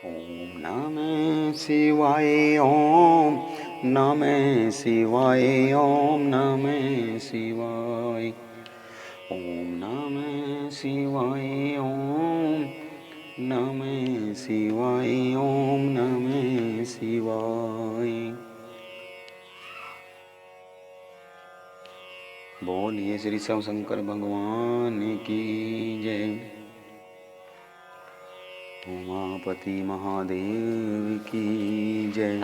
ओम नमः शिवाय ओम नमः शिवाय ओम नमः शिवाय ओम नमः शिवाय ओम नमः शिवाय ओम नमः शिवाय। बोलिए श्री शिव शंकर भगवान की जय। उमापति महादेव की जय।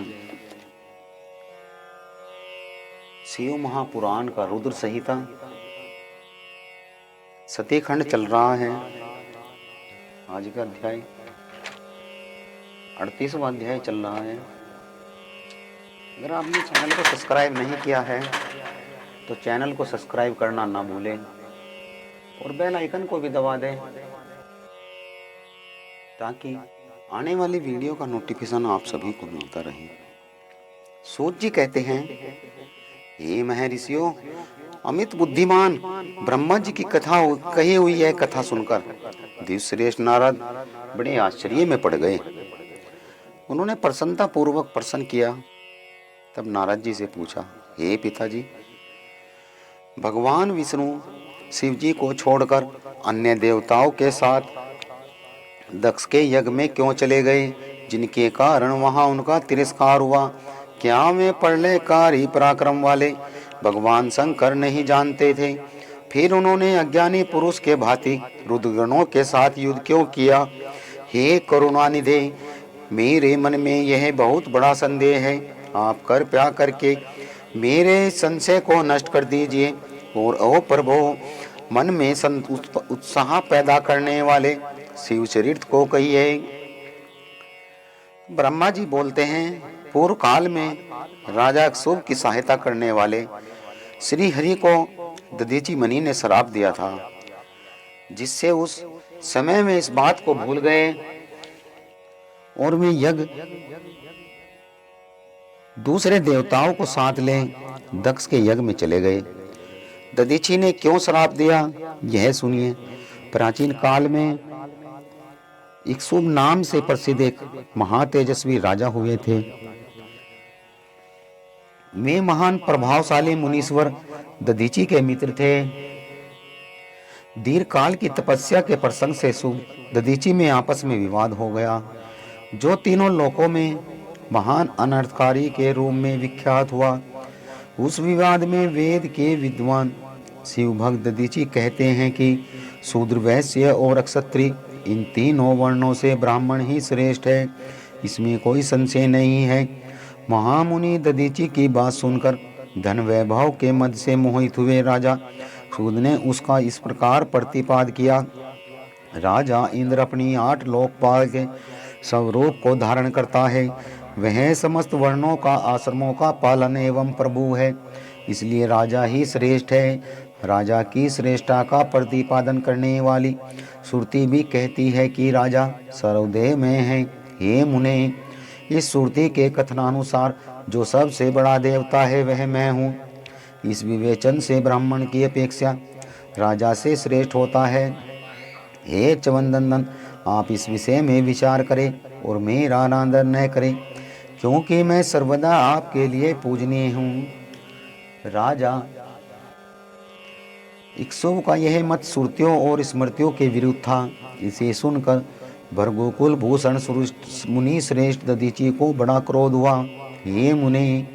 शिव महापुराण का रुद्र संहिता सतीखंड चल रहा है। आज का अध्याय 38वां अध्याय चल रहा है। अगर आपने चैनल को सब्सक्राइब नहीं किया है तो चैनल को सब्सक्राइब करना ना भूलें और बेल आइकन को भी दबा दें ताकि आने वाली वीडियो का नोटिफिकेशन आप सभी को मिलता रहे। सूत जी कहते हैं, हे महर्षियों, अमित बुद्धिमान ब्रह्मा जी की कथा कही हुई है। कथा सुनकर दिव्यश्रेष्ठ नारद बड़े आश्चर्य में पड़ गए। उन्होंने प्रसन्नता पूर्वक प्रश्न किया। तब नारद जी से पूछा, हे पिताजी, भगवान विष्णु शिव जी को छोड़कर अन्य देवताओं के साथ दक्ष के यज्ञ में क्यों चले गए, जिनके कारण वहां उनका तिरस्कार हुआ? क्या वे प्रलयकारी पराक्रम वाले भगवान शंकर नहीं जानते थे? फिर उन्होंने अज्ञानी पुरुष के भांति रुद्रगणों के साथ युद्ध क्यों किया? हे करुणानिधे, मेरे मन में यह बहुत बड़ा संदेह है। आप कृपया करके मेरे संशय को नष्ट कर दीजिए और ओ प्रभु, मन में उत्साह पैदा करने वाले शिव चरित्र को कहिए। ब्रह्मा जी बोलते हैं, पूर्व काल में राजा शुभ की सहायता करने वाले श्री हरि को दधीचि मुनि ने श्राप दिया था, जिससे उस समय में इस बात को भूल गए और वे यज्ञ दूसरे देवताओं को साथ ले दक्ष के यज्ञ में चले गए। दधीचि ने क्यों श्राप दिया, यह सुनिए। प्राचीन काल में इक्ष्वाकु नाम से प्रसिद्ध एक महातेजस्वी राजा हुए थे। वे महान प्रभावशाली मुनीश्वर दधीचि के मित्र थे। दीर्घ काल की तपस्या के प्रसंग से दधीचि में आपस में विवाद हो गया, जो तीनों लोकों में महान अनर्थकारी के रूप में विख्यात हुआ। उस विवाद में वेद के विद्वान शिव भक्त दधीचि कहते हैं कि शूद्र, वैश्य और क्षत्रिय, इन तीनों वर्णों से ब्राह्मण ही श्रेष्ठ है, इसमें कोई संशय नहीं है। महामुनि दधीचि की बात सुनकर धन वैभव के मद से मोहित हुए राजा शूद्र ने उसका इस प्रकार प्रतिपाद किया। राजा इंद्र अपनी 8 लोकपाल के स्वरूप को धारण करता है। वह समस्त वर्णों का आश्रमों का पालन एवं प्रभु है, इसलिए राजा ही श्रेष्ठ है। राजा की श्रेष्ठता का प्रतिपादन करने वाली श्रुति भी कहती है कि राजा सर्वदेव में है। हे मुने, इस श्रुति के कथनानुसार जो सबसे बड़ा देवता है वह मैं हूँ। इस विवेचन से ब्राह्मण की अपेक्षा राजा से श्रेष्ठ होता है। हे च्यवनदंदन, आप इस विषय में विचार करें और मेरा अनादर न करें, क्योंकि मैं सर्वदा आपके लिए पूजनीय हूँ। राजा इक्ष्वाकु का यह मत श्रुतियों और स्मृतियों के विरुद्ध था। इसे सुनकर भृगुकुल भूषण मुनि श्रेष्ठ दधीचि को बड़ा क्रोध हुआ। हे मुनि,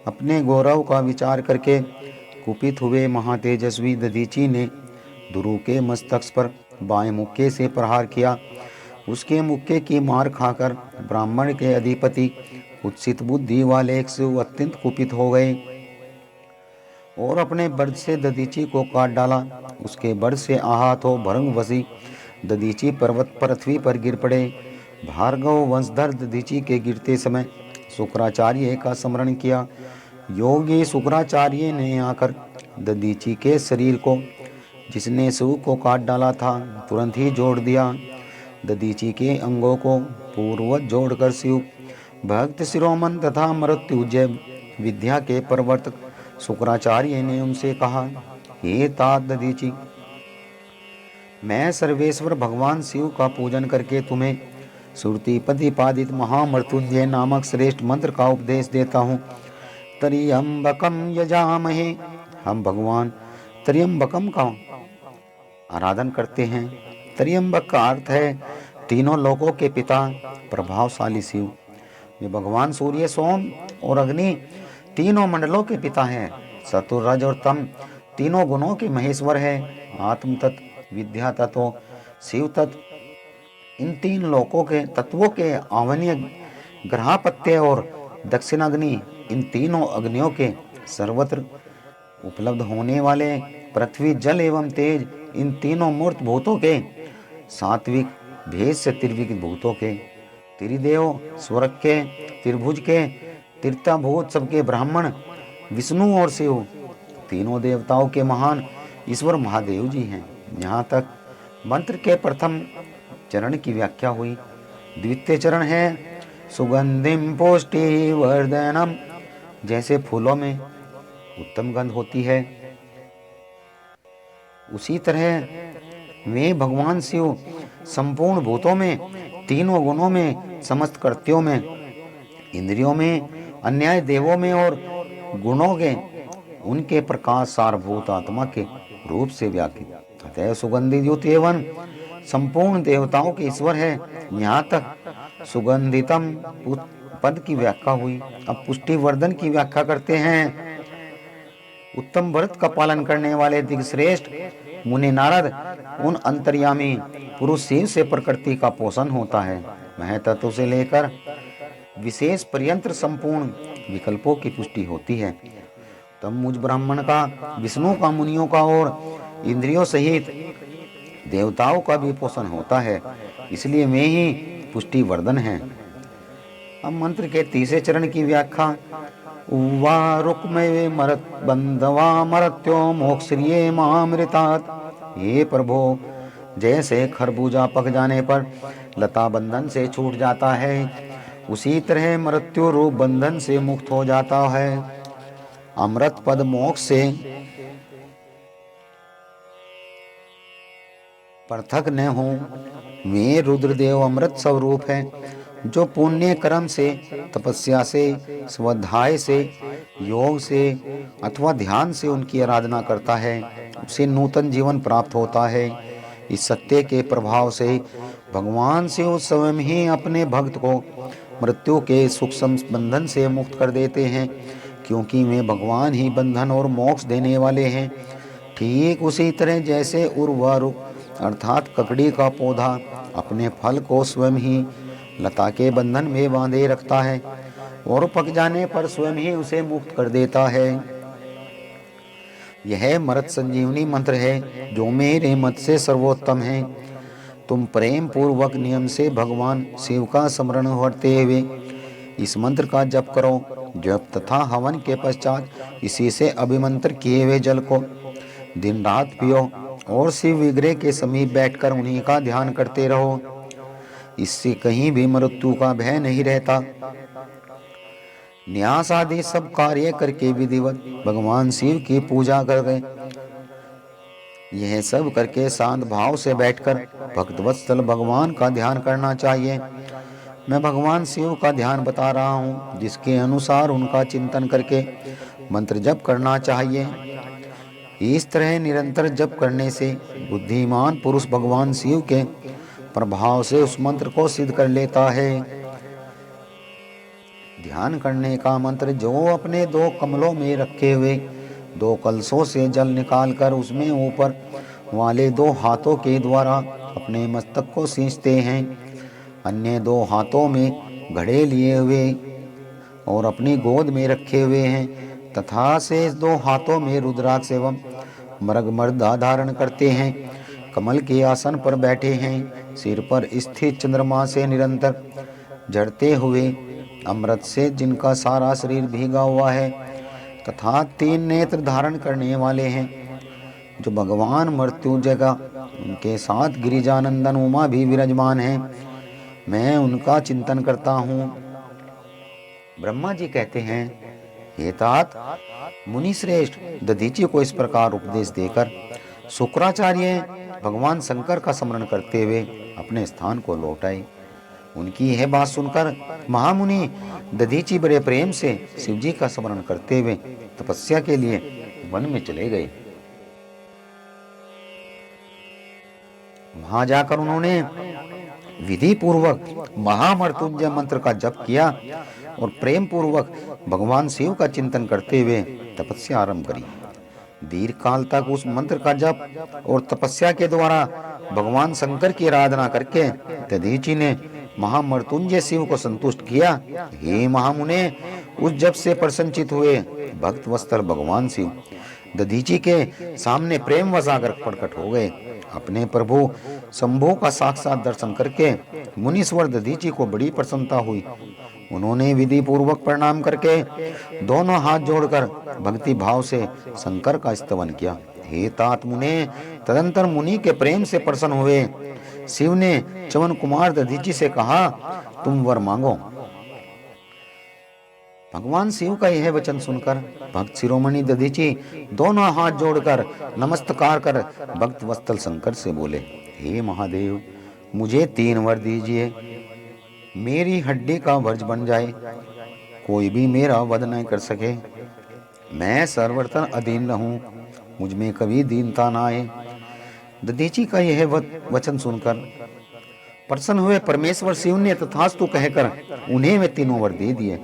अपने गौरव का विचार करके कुपित हुए महातेजस्वी दधीचि ने ध्रुव के मस्तक पर बाएं मुक्के से प्रहार किया। उसके मुक्के की मार खाकर ब्राह्मण के अधिपति कुत्सित बुद्धि वाले इक्ष्वाकु अत्यंत कुपित हो गए और अपने वज्र से दधीचि को काट डाला। उसके वज्र से आहत हो भृंगवशी दधीचि पर्वत पृथ्वी पर गिर पड़े। भार्गव वंशधर दधीचि के गिरते समय शुक्राचार्य का स्मरण किया। योगी शुक्राचार्य ने आकर दधीचि के शरीर को, जिसने शिव को काट डाला था, तुरंत ही जोड़ दिया। दधीचि के अंगों को पूर्ववत जोड़कर शिव भक्त शिरोमन तथा मृत्युंजय विद्या के प्रवर्तक शुक्राचार्य ने उनसे कहा, हे तात दधीचि, मैं सर्वेश्वर भगवान शिव का पूजन करके तुम्हें श्रुति प्रतिपादित महामृत्युंजय नामक श्रेष्ठ मंत्र का उपदेश देता हूँ। त्र्यंबकम यजामहे, हम भगवान त्र्यंबकम का आराधन करते हैं। त्र्यंबक का अर्थ है तीनों लोकों के पिता, प्रभावशाली शिव। वे भगवान सूर्य, सोम और अग्नि तीनों मंडलों के पिता हैं। सत्व, रज और तम तीनों गुणों के महेश्वर है। आत्म तत्व, विद्या तत्व, शिव तत्व, इन तीन लोकों के तत्वों के आवनीय ग्रहापत्य और दक्षिणाग्नि, इन तीनों अग्नियों के सर्वत्र उपलब्ध होने वाले पृथ्वी, जल एवं तेज, इन तीनों मूर्त भूतों के सात्विक, भेद से त्रिविक भूतों के, त्रिदेव, स्वर्ग के, त्रिभुज के, तीर्थभूत सबके ब्राह्मण, विष्णु और शिव, तीनों देवताओं के महान ईश्वर महादेव जी हैं। यहाँ तक मंत्र के प्रथम चरण की व्याख्या हुई। द्वितीय चरण है सुगंधिम पुष्टि वर्धनम, जैसे फूलों में उत्तम गंध होती है, उसी तरह वे भगवान शिव संपूर्ण भूतों में, तीनों गुणों में, समस्त कृत्यों में, इंद्रियों में, अन्याय देवों में और गुणों के उनके प्रकाश सारभूत आत्मा के रूप से व्याख्या। अतः सुगंधित युक्त एवं संपूर्ण देवताओं के ईश्वर है। यहाँ तक सुगंधितम पद की व्याख्या हुई। अब पुष्टि वर्धन की व्याख्या करते हैं। उत्तम व्रत का पालन करने वाले दिग्श्रेष्ठ मुनि नारद, उन अंतर्यामी पुरुष शिव से प्रकृति का पोषण होता है। वह तत्व से लेकर विशेष पर्यंत संपूर्ण विकल्पों की पुष्टि होती है। तब मुझ ब्राह्मण का, विष्णु का, मुनियों का और इंद्रियों सहित देवताओं का भी पोषण होता है, इसलिए वे ही पुष्टि वर्धन है। अब मंत्र के तीसरे चरण की व्याख्या। उवा रुक्मे मरत बंधवा मरत्यो मोक्षरिये मामृतात। हे प्रभो, जैसे खरबूजा पक जाने पर लता बंधन से छूट जाता है, उसी तरह मृत्यु रूप बंधन से मुक्त हो जाता है। अमृत पद मोक्ष से पृथक न हो। वे रुद्रदेव अमृत स्वरूप है, जो पुण्य कर्म से, तपस्या से, स्वाध्याय से, योग से अथवा ध्यान से उनकी आराधना करता है, उसे नूतन जीवन प्राप्त होता है। इस सत्य के प्रभाव से भगवान शिव स्वयं ही अपने भक्त को मृत्यु के सूक्ष्म बंधन से मुक्त कर देते हैं, क्योंकि वे भगवान ही बंधन और मोक्ष देने वाले हैं। ठीक उसी तरह जैसे उर्वरुक अर्थात ककड़ी का पौधा अपने फल को स्वयं ही लता के बंधन में बांधे रखता है और पक जाने पर स्वयं ही उसे मुक्त कर देता है। यह मृत संजीवनी मंत्र है, जो मेरे मत से सर्वोत्तम है। तुम प्रेम पूर्वक नियम से भगवान शिव का स्मरण करते हुए इस मंत्र का जप करो। जप तथा हवन के पश्चात इसी से अभिमंत्र किए हुए जल को दिन रात पियो और शिव विग्रह के समीप बैठकर उन्हीं का ध्यान करते रहो। इससे कहीं भी मृत्यु का भय नहीं रहता। न्यास आदि सब कार्य करके विधिवत भगवान शिव की पूजा कर गए। यह सब करके शांत भाव से बैठकर भक्तवत्सल भगवान का ध्यान करना चाहिए। मैं भगवान शिव का ध्यान बता रहा हूँ, जिसके अनुसार उनका चिंतन करके मंत्र जप करना चाहिए। इस तरह निरंतर जप करने से बुद्धिमान पुरुष भगवान शिव के प्रभाव से उस मंत्र को सिद्ध कर लेता है। ध्यान करने का मंत्र, जो अपने दो कमलों में रखे हुए दो कलशों से जल निकालकर उसमें ऊपर वाले दो हाथों के द्वारा अपने मस्तक को सींचते हैं, अन्य दो हाथों में घड़े लिए हुए और अपनी गोद में रखे हुए हैं, तथा शेष दो हाथों में रुद्राक्ष एवं मृगमर्दा धारण करते हैं, कमल के आसन पर बैठे हैं, सिर पर स्थित चंद्रमा से निरंतर झड़ते हुए अमृत से जिनका सारा शरीर भीगा हुआ है, तथा 3 नेत्र धारण करने वाले हैं, जो भगवान मृत्यु जगह उनके साथ गिरिजानंदन उमा भी विराजमान हैं। मैं उनका चिंतन करता हूँ। ब्रह्मा जी कहते हैं, हे तात, मुनि श्रेष्ठ दधीची को इस प्रकार उपदेश देकर शुक्राचार्य भगवान शंकर का स्मरण करते हुए अपने स्थान को लौट आए। उनकी यह बात सुनकर महामुनि दधीची बड़े प्रेम से शिव जी का स्मरण करते हुए तपस्या के लिए वन में चले गए। वहां जाकर उन्होंने विधि पूर्वक महामृत्युंजय मंत्र का जप किया और प्रेम पूर्वक भगवान शिव का चिंतन करते हुए तपस्या आरंभ करी। दीर्घ काल तक उस मंत्र का जप और तपस्या के द्वारा भगवान शंकर की आराधना करके दधीची ने महामृत्युंजय शिव को संतुष्ट किया। हे महामुने, उस जप से प्रसन्नचित हुए भक्त वत्सल भगवान शिव दधीची के सामने प्रेम वसाकर प्रकट हो गए। अपने प्रभु शंभु का साक्षात दर्शन करके मुनीश्वर दधीची को बड़ी प्रसन्नता हुई। उन्होंने विधि पूर्वक प्रणाम करके दोनों हाथ जोड़कर भक्ति भाव से शंकर का स्तवन किया। हे तात मुने, तदंतर मुनि के प्रेम से प्रसन्न हुए शिव ने च्यवन कुमार दधीची से कहा, तुम वर मांगो। भगवान शिव का यह वचन सुनकर भक्त शिरोमणि दधीची दोनों हाथ जोड़कर नमस्कार कर भक्त वत्सल शंकर से बोले, हे महादेव, मुझे 3 वर दीजिए। मेरी हड्डी का वज्र बन जाए, कोई भी मेरा वध न कर सके। मैं सर्वत्र अधीन रहूं, मुझ में कभी दीनता न आए। दधीची का यह वचन सुनकर प्रसन्न हुए परमेश्वर शिव ने तथास्तु कहकर उन्हें वे 3 वर दे दिए।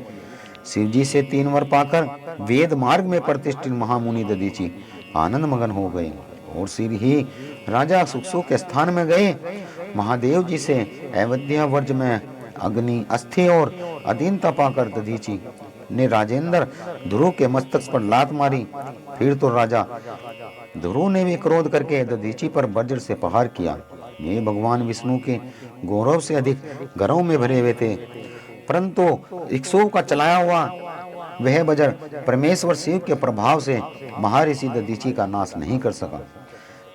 शिव जी से 3 वर पाकर वेद मार्ग में प्रतिष्ठित महामुनि दधीची आनंद मगन हो गए और सिर ही राजा सुखसु के स्थान में गए। महादेव जी से अयोध्या वर्ज में अग्नि, अस्थि और अधीनता पाकर दधीची ने राजेंद्र ध्रुव के मस्तक पर लात मारी। फिर तो राजा ध्रुव ने भी क्रोध करके दधीची पर वज्र से प्रहार किया। ये भगवान विष्णु के गौरव से अधिक गर्व में भरे हुए थे, परंतु इक्ष्वाकु का चलाया हुआ वह वज्र परमेश्वर शिव के प्रभाव से महर्षि दधीची का नाश नहीं कर सका।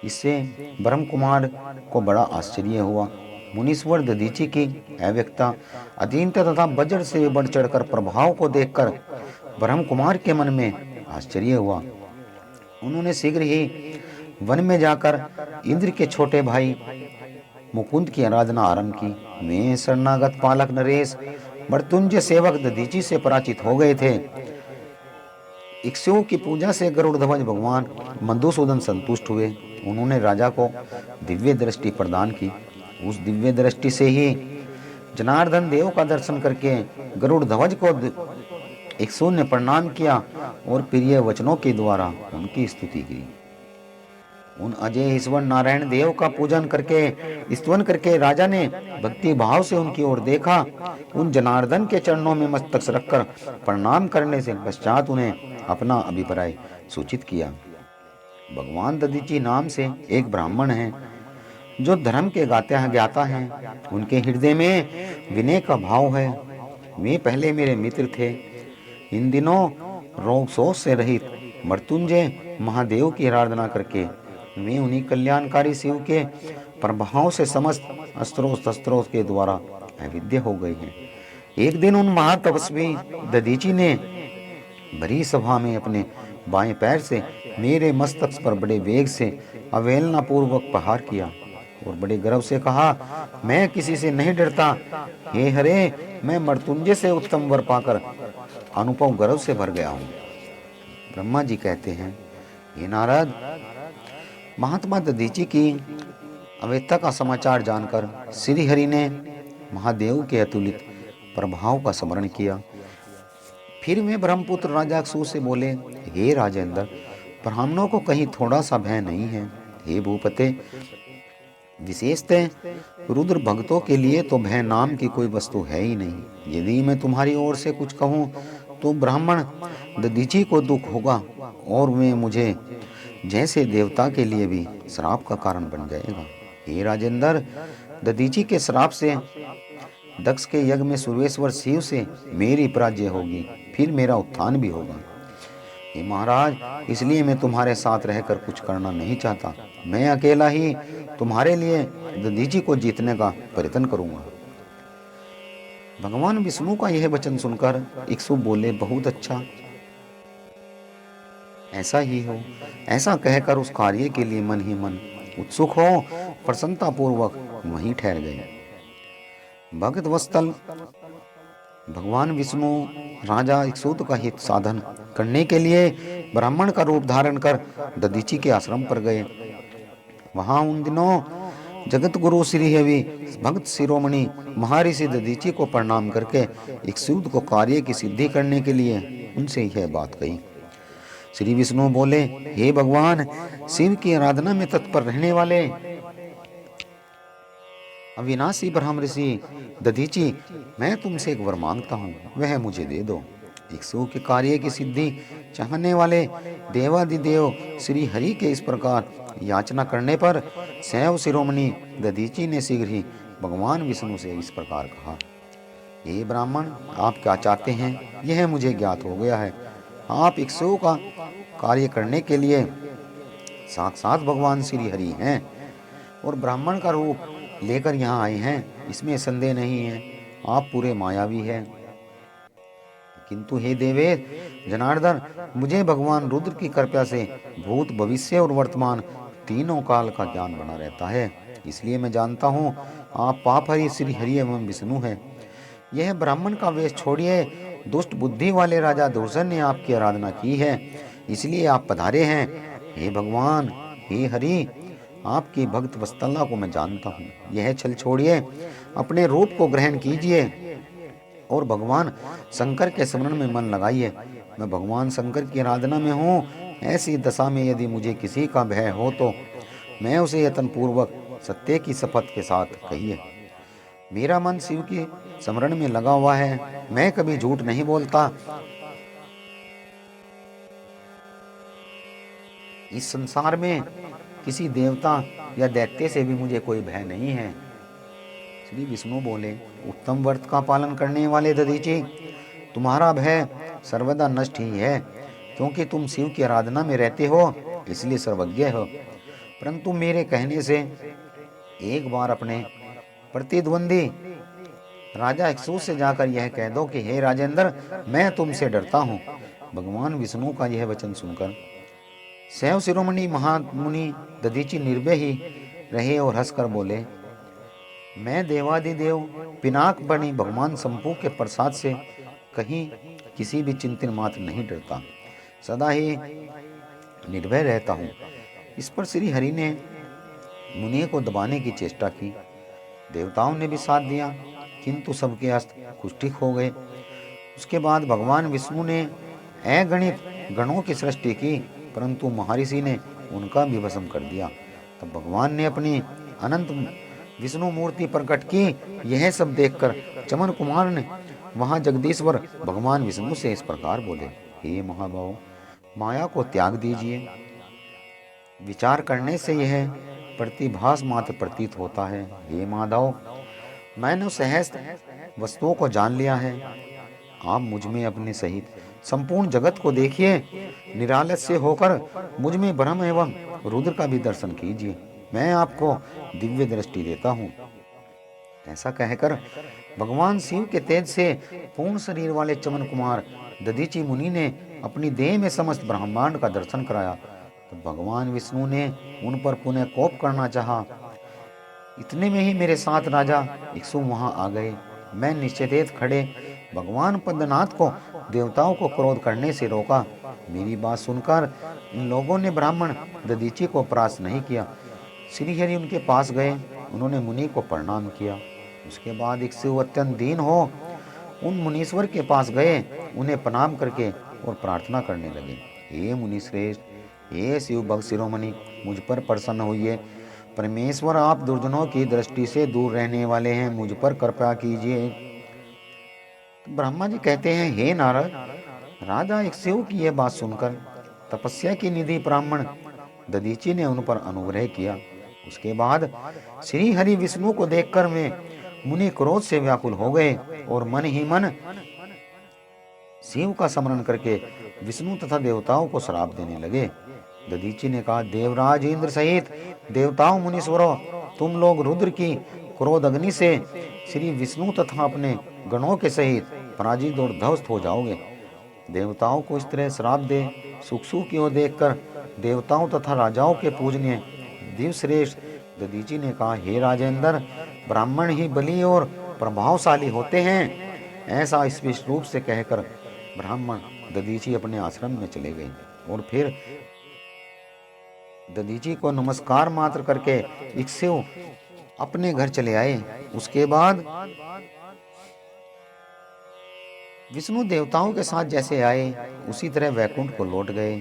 इससे ब्रह्म कुमार को बड़ा आश्चर्य हुआ। मुनीश्वर दधीची की अव्यक्तता, अधीनता तथा वज्र से बढ़ चढ़कर प्रभाव को देखकर ब्रह्म कुमार के मन में आश्चर्य हुआ। उन्होंने शीघ्र ही वन में जाकर इंद्र के छोटे भाई मुकुंद की आराधना आरंभ की। वे शरणागत पालक नरेश मृत्युंजय सेवक दधीची से पराजित हो गए थे। इक्ष्वाकु की पूजा से गरुड़ध्वज भगवान मधुसूदन संतुष्ट हुए। उन्होंने राजा को दिव्य दृष्टि प्रदान की। उस दिव्य दृष्टि से ही जनार्दन देव का दर्शन करके गरुड़ध्वज को इक्ष्वाकु ने प्रणाम किया और प्रिय वचनों के द्वारा उनकी स्तुति की। उन अजय ईश्वर नारायण देव का पूजन करके स्तवन करके राजा ने भक्ति भाव से उनकी ओर देखा। उन जनार्दन के चरणों में मस्तक रखकर प्रणाम करने से पश्चात उन्हें अपना अभिप्राय सूचित किया। भगवान दधीची नाम से एक ब्राह्मण है जो धर्म के ज्ञाता हैं। उनके हृदय में विनय का भाव है। वे पहले मेरे मित्र थे। इन दिनों रोग शोक से रहित मृत्युंजय महादेव की आराधना करके वे उन्हीं कल्याणकारी शिव के प्रभाव से समस्त अस्त्रों शस्त्रों के द्वारा अविद्य हो गए हैं। एक दिन उन महातपस्वी दधीची ने भरी सभा में अपने बाएं पैर से मेरे मस्तक पर बड़े वेग से अवहेलना पूर्वक प्रहार किया और बड़े गर्व से कहा, मैं किसी से नहीं डरता। हे हरे, मैं मृत्युंजय से उत्तम वर पाकर अनुपम गर्व से भर गया हूँ। ब्रह्मा जी कहते हैं, हे नारद, महात्मा दधीची की अवस्था का समाचार जानकर श्री हरि ने महादेव के अतुलित प्रभाव का स्मरण किया। फिर वे ब्रह्मपुत्र राजा इक्ष्वाकु से बोले, हे राजेंद्र, ब्राह्मणों को कहीं थोड़ा सा भय नहीं है। हे भूपते, विशेषतः रुद्र भक्तों के लिए तो भय नाम की कोई वस्तु है ही नहीं। यदि मैं तुम्हारी ओर से कुछ कहूँ तो ब्राह्मण दधीची को दुख होगा और वे मुझे जैसे देवता के लिए भी श्राप का कारण बन जाएगा। हे राजेंद्र, दधीची के श्राप से दक्ष के यज्ञ में सुरेश्वर शिव से मेरी पराजय होगी, फिर मेरा उत्थान भी होगा। हे महाराज, इसलिए मैं तुम्हारे साथ रहकर कुछ करना नहीं चाहता। मैं अकेला ही तुम्हारे लिए दधीची को जीतने का प्रयत्न करूंगा। भगवान विष्णु का यह वचन सुनकर इक्ष्वाकु बोले, बहुत अच्छा, ऐसा ही हो। ऐसा कहकर उस कार्य के लिए मन ही मन उत्सुक हो प्रसन्नता पूर्वक वहीं ठहर गए। भक्त वत्सल भगवान विष्णु राजा इक्ष्वाकु का हित साधन करने के लिए ब्राह्मण का रूप धारण कर दधीचि के आश्रम पर गए। वहां उन दिनों जगत गुरु श्री हरि भक्त शिरोमणि महर्षि दधीचि को प्रणाम करके इक्ष्वाकु को कार्य की सिद्धि करने के लिए उनसे यह बात कही। श्री विष्णु बोले, हे भगवान, शिव की आराधना में तत्पर रहने वाले अविनाशी ब्रह्म ऋषि दधीचि, मैं तुमसे एक वर मांगता हूँ, वह मुझे दे दो। इक्ष्वाकु के कार्य की सिद्धि चाहने वाले देवादिदेव श्री हरि के इस प्रकार याचना करने पर शैव शिरोमणि दधीचि ने शीघ्र ही भगवान विष्णु से इस प्रकार कहा, हे ब्राह्मण, आप क्या चाहते हैं यह मुझे ज्ञात हो गया है। आप इक्ष्वाकु का कार्य करने के लिए साक्षात भगवान श्री हरि हैं और ब्राह्मण का रूप लेकर यहाँ आए हैं, इसमें संदेह नहीं है। आप पूरे मायावी हैं। किंतु हे देवेश जनार्दन, मुझे भगवान रुद्र की कृपा से भूत, भविष्य और वर्तमान तीनों काल का ज्ञान बना रहता है, इसलिए मैं जानता हूँ आप पाप हरि श्री हरि एवं विष्णु हैं। यह ब्राह्मण का वेश छोड़िए, दुष्ट बुद्धि वाले राजा दुर्जन ने आपकी आराधना की है, इसलिए आप पधारे हैं। हे भगवान, हे हरि, आपकी भक्त वत्सला को मैं जानता हूँ। यह छल छोड़िए, अपने रूप को ग्रहण कीजिए और भगवान शंकर के स्मरण में मन लगाइए। मैं भगवान शंकर की आराधना में हूँ। ऐसी दशा में यदि मुझे किसी का भय हो तो मैं उसे यत्न पूर्वक सत्य की शपथ के साथ कहिए। मेरा मन शिव के स्मरण में लगा हुआ है, मैं कभी झूठ नहीं बोलता। इस संसार में किसी देवता या दैत्य से भी मुझे कोई भय नहीं है। श्री विष्णु बोले, उत्तम व्रत का पालन करने वाले दधीचि, तुम्हारा भय सर्वदा नष्ट ही है, क्योंकि तुम शिव की आराधना में रहते हो, इसलिए सर्वज्ञ हो। परंतु मेरे कहने से एक बार अपने प्रतिद्वंदी राजा इक्ष्वाकु से जाकर यह कह दो कि हे राजेंद्र, मैं तुमसे डरता हूँ। भगवान विष्णु का यह वचन सुनकर शैव शिरोमणि महामुनि दधीचि निर्भय ही रहे और हंसकर बोले, मैं देवादिदेव पिनाक बनी भगवान शंभु के प्रसाद से कहीं किसी भी चिंतन मात्र नहीं डरता, सदा ही निर्भय रहता हूँ। इस पर श्री हरि ने मुनि को दबाने की चेष्टा की। देवताओं ने भी साथ दिया, किंतु सबके अस्त्र कुछ ठीक हो गए। उसके बाद भगवान विष्णु ने अगणित गणों की सृष्टि की, परंतु महर्षि ने उनका भी भस्म कर दिया। तब भगवान ने अपनी अनंत विष्णु मूर्ति प्रकट की। यह सब देखकर चमन कुमार ने वहां जगदीश्वर भगवान विष्णु से इस प्रकार बोले, हे महाभाव, माया को त्याग दीजिए। विचार करने से यह प्रतिभास मात्र प्रतीत होता है। हे माधव, मैंने सहस्त्र वस्तुओं को जान लिया है। आप मुझ में अपने सहित संपूर्ण जगत को देखिए। निरालस्य होकर मुझ में ब्रह्म एवं रुद्र का भी दर्शन कीजिए। मैं आपको दिव्य दृष्टि देता हूँ। ऐसा कहकर भगवान शिव के तेज से पूर्ण शरीर वाले चमन कुमार दधीचि मुनि ने अपनी देह में समस्त ब्रह्मांड का दर्शन कराया। तो भगवान विष्णु ने उन पर पुनः कोप करना चाहा। इतने में ही मेरे साथ राजा इक्ष्वाकु वहां आ गए। मैं निश्चेत खड़े भगवान पद्मनाथ को देवताओं को क्रोध करने से रोका। मेरी बात सुनकर इन लोगों ने ब्राह्मण दधीचि को परास्त नहीं किया। श्री हरि उनके पास गए, उन्होंने मुनि को प्रणाम किया। उसके बाद इक्ष्वाकु अत्यंत दीन हो उन मुनीश्वर के पास गए, उन्हें प्रणाम करके और प्रार्थना करने लगे, हे मुनि श्रेष्ठ, हे शिव भक्त शिरोमणि, मुझ पर प्रसन्न होइए। परमेश्वर, आप दुर्जनों की दृष्टि से दूर रहने वाले हैं, मुझ पर कृपा कीजिए। तो ब्रह्मा जी कहते हैं, हे नारद, राजा इक्ष्वाकु की यह बात सुनकर तपस्या की निधि ब्राह्मण दधीचि ने उन पर अनुग्रह किया। उसके बाद श्री हरि विष्णु को देखकर वे मुनि क्रोध से व्याकुल हो गए और मन ही मन शिव का स्मरण करके विष्णु तथा देवताओं को श्राप देने लगे। दधीचि ने कहा, देवराज इंद्र सहित देवताओं मुनीश्वरों, तुम लोग रुद्र की क्रोध अग्नि से श्री विष्णु तथा अपने गणों के सहित पराजित और ध्वस्त हो जाओगे। देवताओं को इस तरह श्राप दे सुखसु की ओर देखकर देवताओं तथा राजाओं के पूजनीय दिवश्रेष्ठ दधीचि ने कहा, हे राजेंद्र, ब्राह्मण ही बलि और प्रभावशाली होते हैं, ऐसा स्पष्ट रूप से कहकर ब्राह्मण दधीची अपने आश्रम में चले गए और फिर दधीची को नमस्कार मात्र करके इक्षु अपने घर चले आए। उसके बाद विष्णु देवताओं के साथ जैसे आए उसी तरह वैकुंठ को लौट गए।